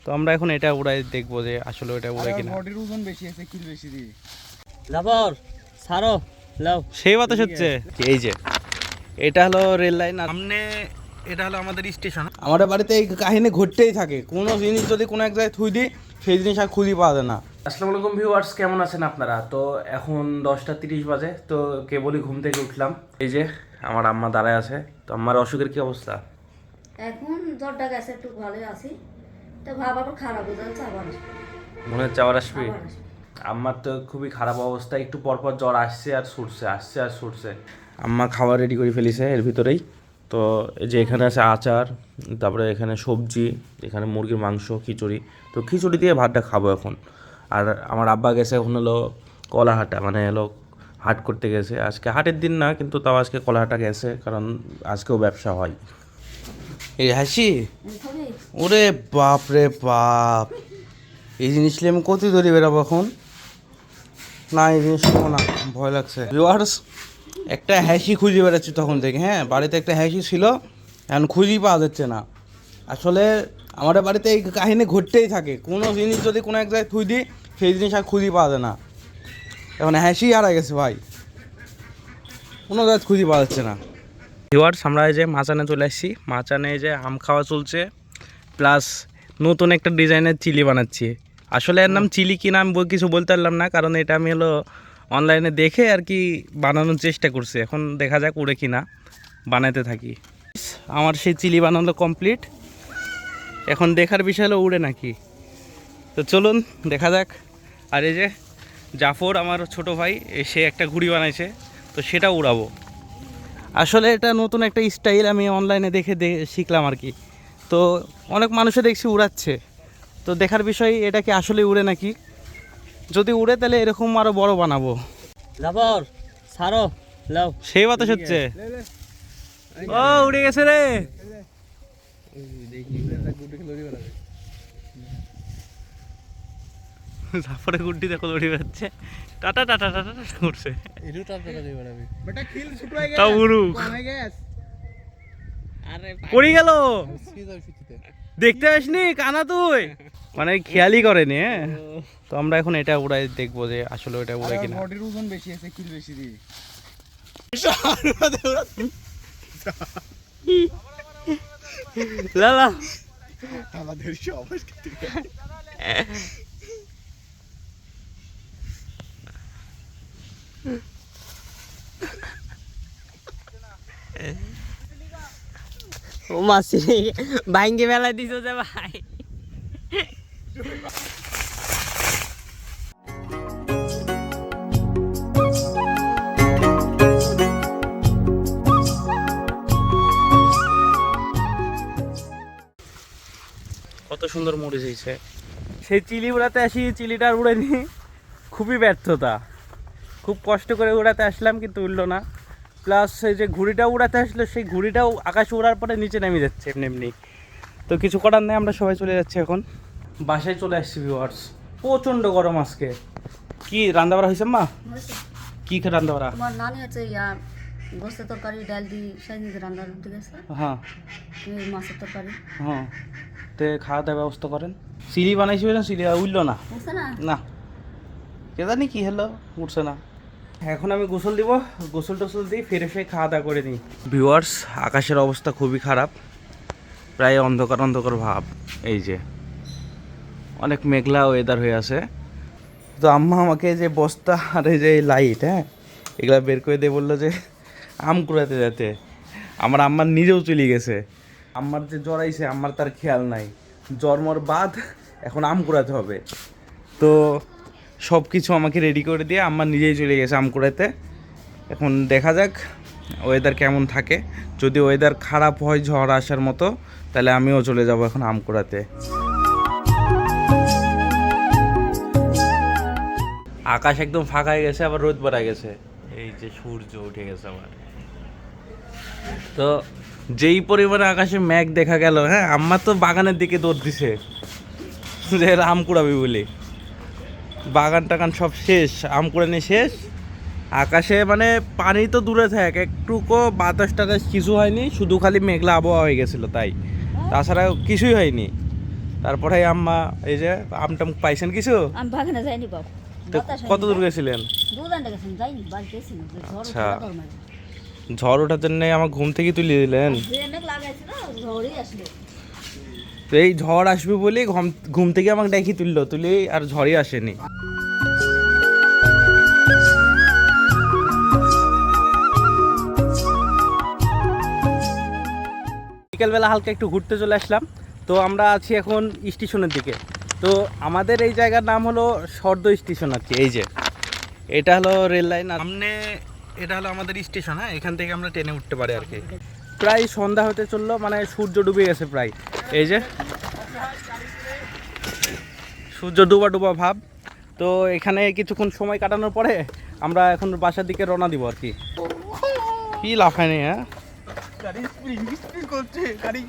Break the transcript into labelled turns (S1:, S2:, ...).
S1: তো আমরা এখন এটা উড়াই দেখবো যে আসলে ওটা উড়ে কিনা।
S2: বডির ওজন বেশি আছে, কিল বেশি দিয়ে
S3: জাফর সারো লাও।
S1: সেই বাতাস হচ্ছে। এই যে এটা হলো রেল লাইন, সামনে এটা হলো আমাদের স্টেশন। আমাদের বাড়িতে এই কাহিনী ঘটতেই থাকে, কোনো জিনিস যদি কোনো এক জায়গায় থুই দিই সেই জিনিস আর খুঁজে পাওয়া যায় না। আসসালামু আলাইকুম ভিউয়ার্স, কেমন আছেন আপনারা? তো এখন 10টা 30 বাজে, তো কেবলই ঘুম থেকে উঠলাম। এই যে আমার আম্মা দাঁড়ায় আছে। তো আম্মার অসুখের কি অবস্থা?
S4: এখন জ্বরটা গেছে, একটু ভালোই আছি। তো ভাব আবার খারাপ হয়ে যাচ্ছে, আবার
S1: মনে হচ্ছে আবার আসবে।
S4: আবার আসবে।
S1: আম্মার তো খুবই খারাপ অবস্থা, একটু পরপর জ্বর আসছে আর ছুটছে, আসছে আর ছুটছে। আম্মা খাবার রেডি করে ফেলেছে এর ভিতরেই। তো এই যে এখানে আছে আচার, তারপরে এখানে সবজি, এখানে মুরগির মাংস, খিচুড়ি। তো খিচুড়ি দিয়ে ভাতটা খাবো এখন। আর আমার আব্বা গেছে এখন হলো কলাহাটা, মানে হলো হাট করতে গেছে। আজকে হাটের দিন না, কিন্তু তাও আজকে কলাহাটা গেছে, কারণ আজকেও ব্যবসা হয়। এই হাসি,
S4: খাবি?
S1: ওরে বাপ রে বাপ, এই জিনিস নিয়ে আমি কত ধরে বেরাবো এখন? না এই জিনিস নেবো না, ভয় লাগছে। ভিউয়ার্স, একটা হ্যাসি খুঁজে বেড়াচ্ছি তখন থেকে। হ্যাঁ, বাড়িতে একটা হ্যাসি ছিল, এখন খুঁজেই পাওয়া যাচ্ছে না। আসলে আমাদের বাড়িতে এই কাহিনী ঘটতেই থাকে, কোনো জিনিস যদি কোনো এক জায়গায় থুই দিই সেই জিনিস আর খুঁজে পাওয়া যায় না। এখন হ্যাসি হারা গেছে ভাই, কোনো জায়গায় খুঁজে পাওয়া যাচ্ছে না। ভিউয়ার্স, আমরা এই যে মাচানে চলে আসছি। মাচানে এই যে আম খাওয়া চলছে, প্লাস নতুন একটা ডিজাইনের চিলি বানাচ্ছি। আসলে এর নাম চিলি কি নাম কিছু বলতে পারলাম না, কারণ এটা আমি হলো অনলাইনে দেখে আর কি বানানোর চেষ্টা করছি। এখন দেখা যাক উড়ে কি না, বানাতে থাকি। আমার সেই চিলি বানানো কমপ্লিট, এখন দেখার বিষয় হলো উড়ে নাকি। তো চলুন দেখা যাক। আর এই যে জাফর আমার ছোট ভাই, সে একটা ঘুড়ি বানাইছে, তো সেটা উড়াবো। আসলে এটা নতুন একটা স্টাইল, আমি অনলাইনে দেখে শিখলাম আর কি। তো অনেক মানুষে দেখছি উড়াচ্ছে, তো দেখার বিষয় এটা কি আসলে উড়ে নাকি। যদি উড়ে তাহলে এরকম আরো বড় বানাবো।
S3: জাফর সারো লাও।
S1: সেই বাতাস হচ্ছে। ও উড়ে গেছে রে। জাফরের গুড্ডি দেখো দৌড়ে যাচ্ছে, টাটা টাটা টাটা টাটা করছে।
S3: এরু টাটা দিয়ে বানাবি।
S2: বেটা কিল ছোট হয়ে গেছে,
S1: তাও উড়ুক।
S2: কম হয়ে গেছে।
S3: আরে
S1: পড়ে গেল,
S2: কি যাও শিখতে?
S1: দেখতে আসনি কানা তুই, মানে খেয়ালই করেনি। হ্যাঁ, তো আমরা এখন এটা উড়াই দেখবো যে আসলে ওটা উড়ে কিনা।
S2: বডির ওজন বেশি আছে, কিল বেশি দিয়ে
S1: লালা
S2: আমাদের সবাই
S3: ও মাসি ভাঙ্গে মেলা দিছো যে ভাই।
S1: কত সুন্দর মরিচ হয়েছে। সেই চিলি উড়াতে আসি, চিলিটা আর উড়েনি, খুবই ব্যর্থতা। খুব কষ্ট করে উড়াতে আসলাম কিন্তু উড়লো না। প্লাস সেই যে ঘুড়িটা উড়াতে আসলো, সেই ঘুড়িটাও আকাশে উড়ার পরে নিচে নেমে যাচ্ছে এমনি এমনি। তো কিছু করার নেই, আমরা সবাই চলে যাচ্ছি এখন। বাসায় চলে আসছি ভিউয়ার্স, প্রচণ্ড গরম আজকে। কি রান্না বাড়া হয়েছে মা?
S4: হয়েছে?
S1: কি রান্না বাড়া?
S4: তোমার নানি হচ্ছে গোস্তের তরকারি, ডাল দিয়ে সাজিয়ে রান্না উঠে গেছে।
S1: হ্যাঁ
S4: মাছের তরকারি
S1: হ্যাঁ, তো খাওয়া দাওয়ার ব্যবস্থা করেন। চিলি বানাইছি না, চিলি উঠলো না।
S4: বুঝছে না?
S1: না, কে জানি কি হলো, উঠছে না। এখন আমি গোসল দিব, গোসল টোসল দিই, ফিরে এসে খাওয়া দাওয়া করে নিই। ভিউয়ার্স, আকাশের অবস্থা খুবই খারাপ, প্রায় অন্ধকার অন্ধকার ভাব। এই যে অনেক মেঘলা ওয়েদার হয়ে আছে। তো আম্মা আমাকে যে বস্তা আর এই যে লাইট, হ্যাঁ, এগুলা বের করে দিয়ে বললো যে আম কুড়াতে যেতে। আমার আম্মার নিজেও চলে গেছে। আম্মার যে জ্বর আইছে, আম্মার তার খেয়াল নাই, জ্বরমর বাদ এখন আম কুড়াতে হবে। তো সব কিছু আমাকে রেডি করে দিয়ে আম্মা নিজেই চলে গেছে আম কুড়াতে। এখন দেখা যাক ওয়েদার কেমন থাকে। যদি ওয়েদার খারাপ হয়, ঝড় আসার মতো, তাহলে আমিও চলে যাব এখন আম কুড়াতে। আকাশ একদম ফাঁকা হয়ে গেছে, আবার রোদ বেড়া গেছে। এই যে সূর্য উঠে গেছে আবার। তো যেই পরিমাণে আকাশে মেঘ দেখা গেল, হ্যাঁ, আম্মা তো বাগানের দিকে দৌড় দিছে যে আম কুড়াবি বলে। বাগান টাগান সব শেষ, আম কুড়ানি শেষ। আকাশে মানে পানি তো দূরে থাক, একটুকু বাতাস টাতাস কিছু হয়নি, শুধু খালি মেঘলা আবহাওয়া হয়ে গেছিলো, তাই তাছাড়া কিছুই হয়নি। তারপরে আম্মা এই যে আমটাম পাইছেন কিছু?
S4: আমি বাগানে যাইনি বাবু
S1: তো কত দূর গেছিলেন?
S4: 2 ঘন্টা গেছেন যাইনি বাড়িতে এসেছিলাম ঝড়
S1: আচ্ছা।
S4: উঠে
S1: ঝড় ওঠার জন্য আমার ঘুম থেকে তুলে দিলেন।
S4: মেঘ লাগাইছিল ঝড়ই আসলো।
S1: তো এই ঝড় আসবে বলে ঘুম থেকে আমাকে ডেকে তুললো, তুলে আর ঝড়ই আসেনি। বিকেলবেলা হালকা একটু ঘুরতে চলে আসলাম। তো আমরা আছি এখন স্টেশনের দিকে। তো আমাদের এই জায়গার নাম হলো সর্দ স্টেশন আর কি। এই যে এটা হলো রেল লাইন, সামনে এটা হলো আমাদের স্টেশন। হ্যাঁ, এখান থেকে আমরা ট্রেনে উঠতে পারি আর কি। প্রায় সন্ধ্যা হতে চললো, মানে সূর্য ডুবে গেছে প্রায়। এই যে সূর্য ডুবা ডুবা ভাব। তো এখানে কিছুক্ষণ সময় কাটানোর পরে আমরা এখন বাসার দিকে রওনা দিব আর কি। কি লাফায়নি? হ্যাঁ,
S2: গাড়ি স্প্রিং করছে গাড়ি।